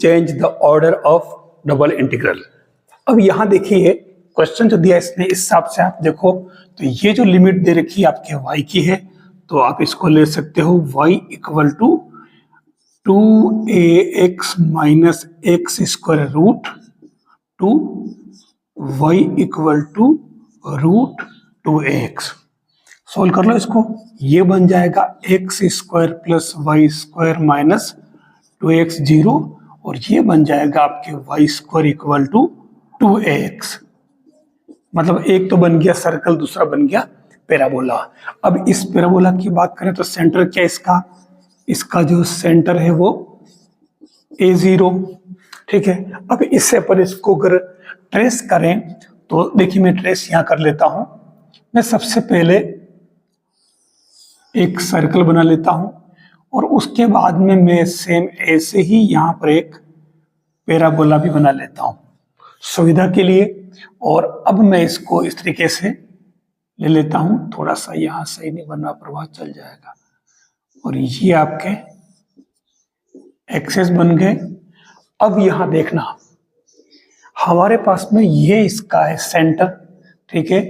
Change the order of double integral. अब यहां देखिए क्वेश्चन जो दिया इसने, इस हिसाब से आप देखो तो ये जो लिमिट दे रखी है आपके y की है, तो आप इसको ले सकते हो y equal to 2ax minus x square root to y equal to root 2ax। Solve कर लो इसको, ये बन जाएगा x square plus y square minus 2x 0, और ये बन जाएगा आपके Y square equal to 2ax। मतलब एक तो बन गया सर्कल, दूसरा बन गया पैराबोला। अब इस पैराबोला की बात करें तो सेंटर क्या है इसका जो सेंटर है वो a0, ठीक है। अब इससे अपन इसको अगर ट्रेस करें तो देखिए मैं ट्रेस यहां कर लेता हूं। मैं सबसे पहले एक सर्कल बना लेता हूं और उसके बाद में मैं सेम ऐसे ही यहां पर एक पैराबोला भी बना लेता हूं सुविधा के लिए। और अब मैं इसको इस तरीके से ले लेता हूं, थोड़ा सा यहां सही नहीं बना, प्रभाव चल जाएगा। और ये आपके एक्सेस बन गए। अब यहां देखना हमारे पास में ये इसका है सेंटर, ठीक है,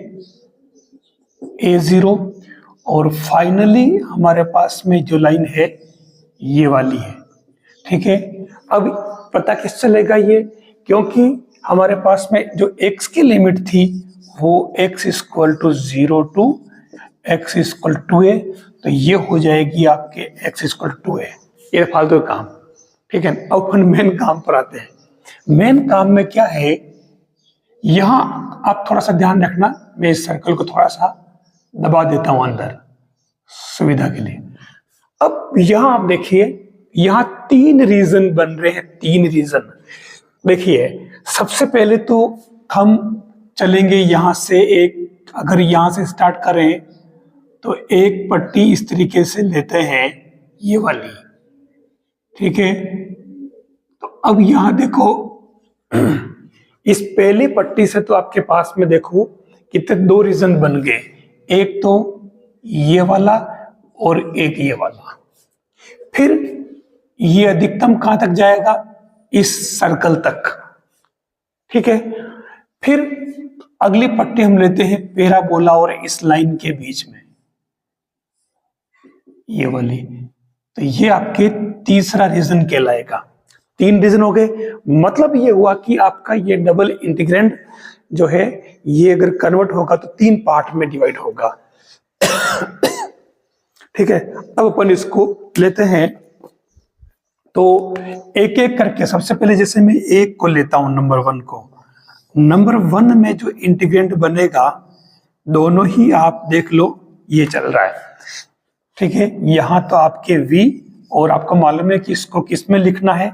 a0, और फाइनली हमारे पास में जो लाइन है ये वाली है, ठीक है। अब पता किस चलेगा ये, क्योंकि हमारे पास में जो x की लिमिट थी वो x equal to 0 to x equal to a, तो ये हो जाएगी आपके x इक्वल टू a। ये फालतू काम, ठीक है। अब अपन मेन काम पर आते हैं। मेन काम में क्या है, यहां आप थोड़ा सा ध्यान रखना, मैं इस सर्कल को थोड़ा सा दबा देता हूं अंदर सुविधा के लिए। अब यहां आप देखिए, यहां 3 रीजन बन रहे हैं, 3 रीजन। देखिए सबसे पहले तो हम चलेंगे यहां से, एक अगर यहां से स्टार्ट करें तो एक पट्टी इस तरीके से लेते हैं, ये वाली, ठीक है। तो अब यहां देखो इस पहली पट्टी से तो आपके पास में देखो कितने 2 रीजन बन गए, एक तो ये वाला और एक ये वाला। फिर ये अधिकतम कहां तक जाएगा, इस सर्कल तक, ठीक है। फिर अगली पट्टी हम लेते हैं पैराबोला और इस लाइन के बीच में, ये वाली। तो ये आपके तीसरा रीजन कहलाएगा। 3 रीजन हो गए, मतलब ये हुआ कि आपका ये डबल इंटीग्रेंड जो है ये अगर कन्वर्ट होगा तो 3 पार्ट में डिवाइड होगा, ठीक है। अब अपन इसको लेते हैं तो एक एक करके, सबसे पहले जैसे मैं एक को लेता हूं, नंबर 1 को। नंबर 1 में जो इंटीग्रेंड बनेगा, दोनों ही आप देख लो ये चल रहा है, ठीक है। यहां तो आपके v, और आपको मालूम है कि इसको किस में लिखना है,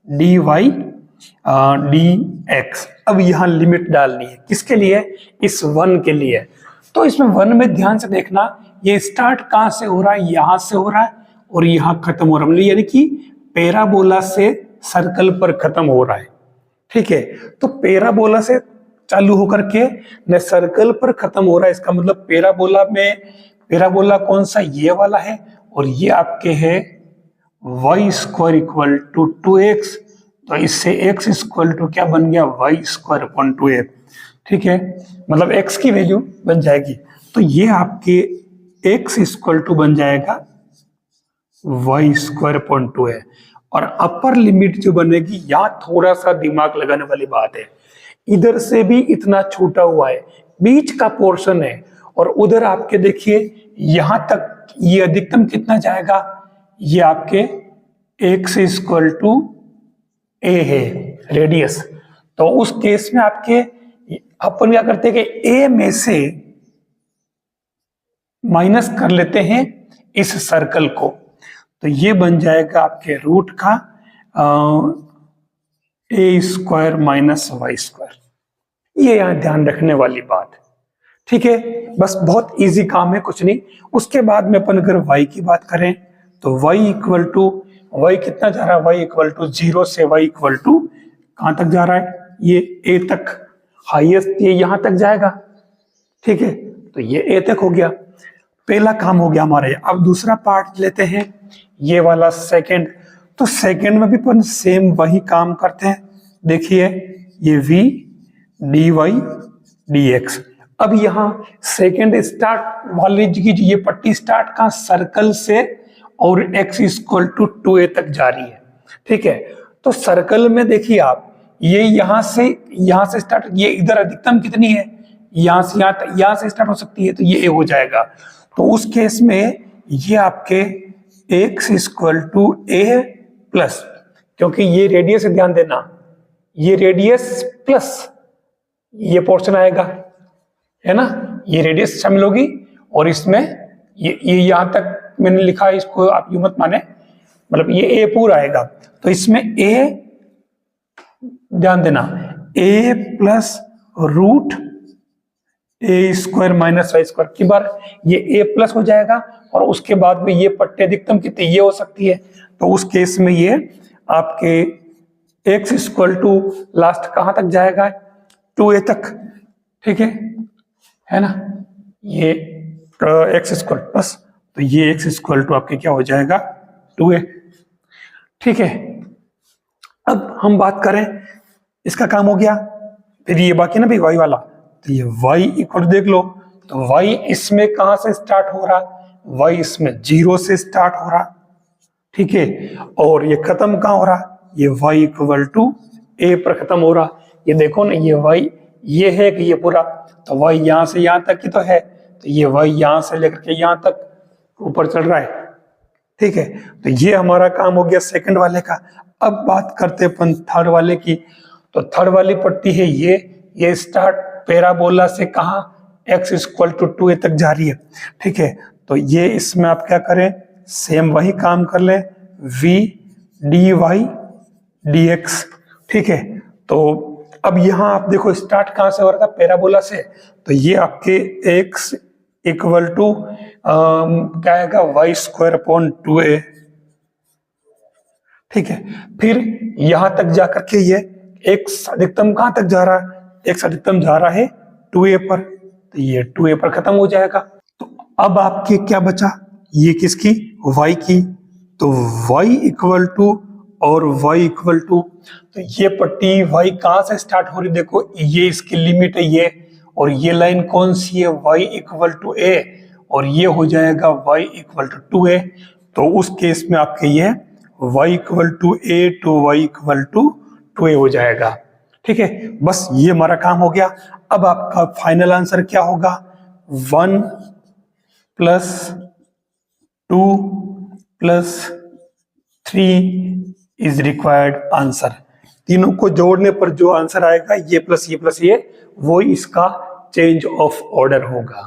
dy dx। अब यहां लिमिट डालनी है, किसके लिए, इस 1 के लिए। तो इसमें 1 में ध्यान से देखना, ये स्टार्ट कहां से हो रहा है, यहां से हो रहा है और यहां खत्म हो रहा है, यानी कि पैराबोला से सर्कल पर खत्म हो रहा है, ठीक है। तो पैराबोला से चालू होकर के न सर्कल पर खत्म हो रहा है, इसका मतलब पैराबोला में, पैराबोला कौन सा, ये वाला है, और ये आपके है y square equal to 2x। तो इससे x इक्वल टू क्या बन गया, y स्क्वायर अपॉन 2x, ठीक है। मतलब x की वैल्यू बन जाएगी, तो ये आपके x इक्वल टू बन जाएगा y स्क्वायर अपॉन 2 है। और अपर लिमिट जो बनेगी, यहां थोड़ा सा दिमाग लगाने वाली बात है, इधर से भी इतना छूटा हुआ है, बीच का पोर्शन है, और उधर आपके देखिए यहां तक ये अधिकतम कितना जाएगा, ये आपके x इक्वल टू a है रेडियस। तो उस केस में आपके अपन क्या करते हैं कि a में से माइनस कर लेते हैं इस सर्कल को, तो ये बन जाएगा आपके रूट का a square minus y square. ये यहां ध्यान रखने वाली बात है, ठीक है। बस बहुत इजी काम है, कुछ नहीं। उसके बाद में अपन अगर y की बात करें तो y इक्वल टू, y कितना जा रहा है, y इक्वल टू 0 से y इक्वल टू कहां तक जा रहा है, ये a तक, हाईएस्ट ये यहां तक जाएगा, ठीक है। तो ये a तक हो गया, पहला काम हो गया हमारे। अब दूसरा पार्ट लेते हैं, ये वाला सेकंड। तो सेकंड में भी अपन सेम वही काम करते हैं। देखिए ये v dy dx। अब यहाँ सेकंड स्टार्ट वाली की ये पट्टी स्टार्ट कहाँ, सर्कल से, और x इक्वल टू 2a तक जा रही है। ठीक है, तो सर्कल में देखिए आप, ये यहां से स्टार्ट, ये इधर अधिकतम कितनी है, यहां से स्टार्ट हो सकती है, तो ये a हो जाएगा। तो उस केस में ये आपके x equal to a plus, क्योंकि ये रेडियस, ध्यान देना, ये रेडियस प्लस ये पोर्शन आएगा, है ना, ये रेडियस शामिल होगी, और इसमें ये यहां तक मैंने लिखा है, इसको आप यूं मत माने, मतलब ये a पूरा आएगा। तो इसमें a, ध्यान देना, a plus root a square minus y square की बार ये a प्लस हो जाएगा, और उसके बाद में ये पट्टे अधिकतम कितनी ये हो सकती है। तो उस केस में ये आपके x इक्वल टू लास्ट कहां तक जाएगा, 2a तक। ठीक है ना, ये x स्क्वायर प्लस, तो ये x इक्वल टू आपके क्या हो जाएगा, 2a। ठीक है, अब हम बात करें, इसका काम हो गया, फिर ये बाकी ना भाई y वाला, तो ये y इक्वल देख लो, तो y इसमें कहां से स्टार्ट हो रहा, y इसमें 0 से स्टार्ट हो रहा। ठीक है, और ये खत्म कहां हो रहा, ये y इक्वल टू a पर खत्म हो रहा। ये देखो ना, ये y ये है कि ये पूरा, तो y यहां से यहां तक की तो है, तो ये y यहां से लेकर के यहां तक ऊपर चल रहा है। ठीक है, तो ये हमारा काम हो गया सेकंड वाले का। अब बात करते अपन थर्ड वाले की। तो थर्ड वाली पट्टी है ये स्टार्ट पैराबोला से कहा, x इक्वल टू 2a तक जा रही है। ठीक है, तो ये इसमें आप क्या करें, सेम वही काम कर ले, v dy dx। ठीक है, तो अब यहां आप देखो स्टार्ट कहां से हो रहा था, पैराबोला से, तो ये आपके x इक्वल टू क्या आएगा, y स्क्वायर अपॉन 2a। ठीक है, फिर यहां तक जाकर के ये x अधिकतम कहां तक जा रहा है, x अधिकतम जा रहा है 2a पर, तो ये 2a पर खत्म हो जाएगा। तो अब आपके क्या बचा, ये किसकी, y की, तो y इक्वल टू और y इक्वल टू, तो ये पट्टी y कहां से स्टार्ट हो रही, देखो ये इसकी लिमिट है ये, और ये लाइन कौन सी है, y इक्वल टू a, और ये हो जाएगा y इक्वल टू 2a। तो उस केस में आपके ये y equal to a to y equal to 2a हो जाएगा। ठीक है, बस ये हमारा काम हो गया। अब आपका फाइनल आंसर क्या होगा, 1 plus 2 plus 3 is required answer. तीनों को जोड़ने पर जो आंसर आएगा, ये प्लस ये, वो इसका चेंज ऑफ ऑर्डर होगा।